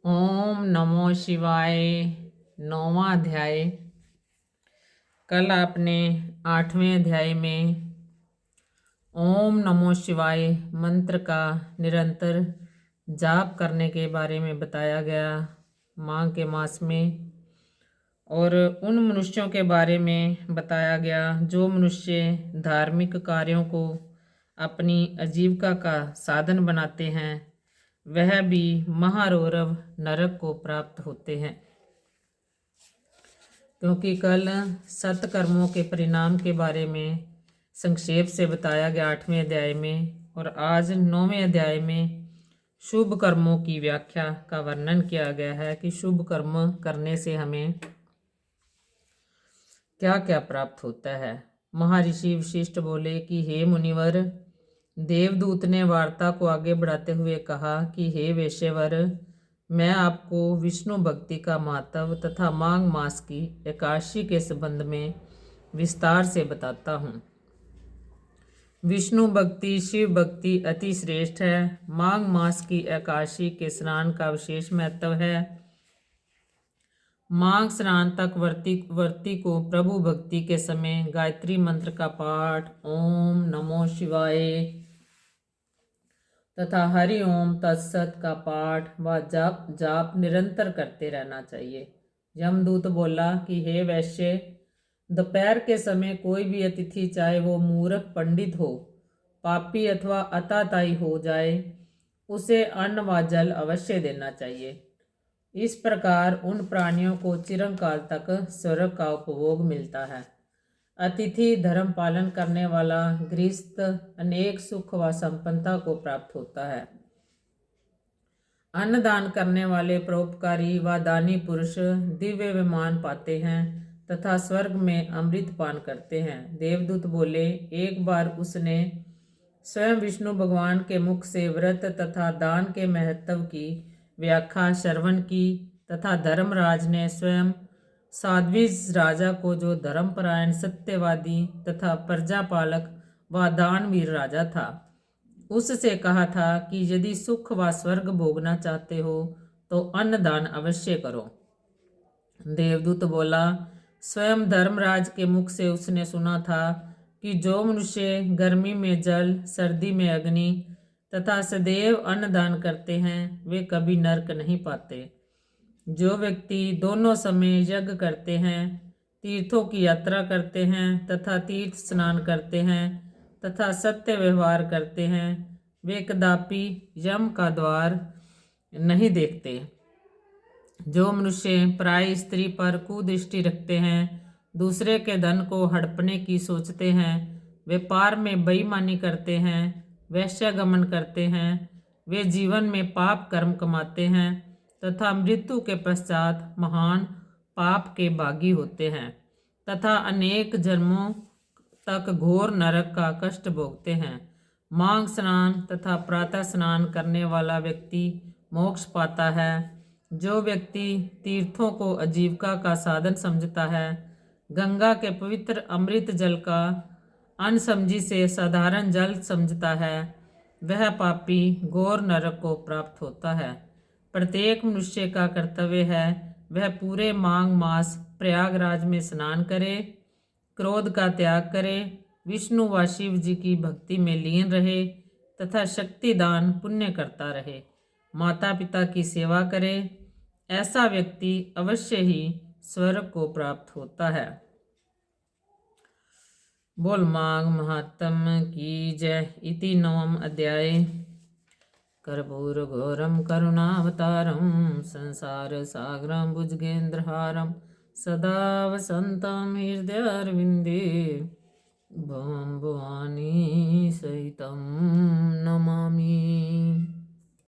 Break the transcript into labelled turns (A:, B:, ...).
A: ओम नमो शिवाय। नौवां अध्याय। कल आपने 8वें अध्याय में ओम नमो शिवाय मंत्र का निरंतर जाप करने के बारे में बताया गया माघ के मास में, और उन मनुष्यों के बारे में बताया गया जो मनुष्य धार्मिक कार्यों को अपनी आजीविका का साधन बनाते हैं, वह भी महारौरव नरक को प्राप्त होते हैं। क्योंकि कल सत्कर्मों के परिणाम के बारे में संक्षेप से बताया गया 8वें अध्याय में, और आज 9वें अध्याय में शुभ कर्मों की व्याख्या का वर्णन किया गया है कि शुभ कर्म करने से हमें क्या क्या प्राप्त होता है। महर्षि वशिष्ठ बोले कि हे मुनिवर, देवदूत ने वार्ता को आगे बढ़ाते हुए कहा कि हे वेश्यवर, मैं आपको विष्णु भक्ति का महत्व तथा माघ मास की एकादशी के संबंध में विस्तार से बताता हूँ। विष्णु भक्ति शिव भक्ति अति श्रेष्ठ है। माघ मास की एकादशी के स्नान का विशेष महत्व है। माघ स्नान तक व्रती को प्रभु भक्ति के समय गायत्री मंत्र का पाठ, ओम नमो शिवाय तथा हरि ओम तत्सत का पाठ व जाप निरंतर करते रहना चाहिए। यमदूत बोला कि हे वैश्य, दोपहर के समय कोई भी अतिथि, चाहे वो मूर्ख पंडित हो, पापी अथवा अताताई हो जाए, उसे अन्न व जल अवश्य देना चाहिए। इस प्रकार उन प्राणियों को चिरकाल तक स्वर्ग का उपभोग मिलता है। अतिथि धर्म पालन करने वाला गृहस्थ अनेक सुख व संपन्नता को प्राप्त होता है। अन्नदान करने वाले परोपकारी व दानी पुरुष दिव्य विमान पाते हैं तथा स्वर्ग में अमृत पान करते हैं। देवदूत बोले, एक बार उसने स्वयं विष्णु भगवान के मुख से व्रत तथा दान के महत्व की व्याख्या श्रवण की तथा धर्मराज ने स्वयं साध्वीज राजा को, जो धर्मपरायण सत्यवादी तथा प्रजापालक व दानवीर राजा था, उससे कहा था कि यदि सुख व स्वर्ग भोगना चाहते हो तो अन्नदान अवश्य करो। देवदूत बोला, स्वयं धर्मराज के मुख से उसने सुना था कि जो मनुष्य गर्मी में जल, सर्दी में अग्नि तथा सदैव अन्नदान करते हैं, वे कभी नरक नहीं पाते। जो व्यक्ति दोनों समय यज्ञ करते हैं, तीर्थों की यात्रा करते हैं तथा तीर्थ स्नान करते हैं तथा सत्य व्यवहार करते हैं, वे कदापि यम का द्वार नहीं देखते। जो मनुष्य पराई स्त्री पर कुदृष्टि रखते हैं, दूसरे के धन को हड़पने की सोचते हैं, व्यापार में बेईमानी करते हैं, वैश्यागमन करते हैं, वे जीवन में पाप कर्म कमाते हैं तथा मृत्यु के पश्चात महान पाप के भागी होते हैं तथा अनेक जन्मों तक घोर नरक का कष्ट भोगते हैं। माघ स्नान तथा प्रातः स्नान करने वाला व्यक्ति मोक्ष पाता है। जो व्यक्ति तीर्थों को आजीविका का साधन समझता है, गंगा के पवित्र अमृत जल का अनसमझी से साधारण जल समझता है, वह पापी घोर नरक को प्राप्त होता है। प्रत्येक मनुष्य का कर्तव्य है वह पूरे माघ मास प्रयागराज में स्नान करे, क्रोध का त्याग करे, विष्णु व शिव जी की भक्ति में लीन रहे तथा शक्ति दान पुण्य करता रहे, माता पिता की सेवा करे। ऐसा व्यक्ति अवश्य ही स्वर्ग को प्राप्त होता है। बोल माघ महात्म की जय। इति नवम अध्याय। कर्पूर घोरम करुणावतारम संसार सागरम भुजगेन्द्रहारम सदा वसंतम हृदयारविंदे भवाम भवानी सहितं नमामि।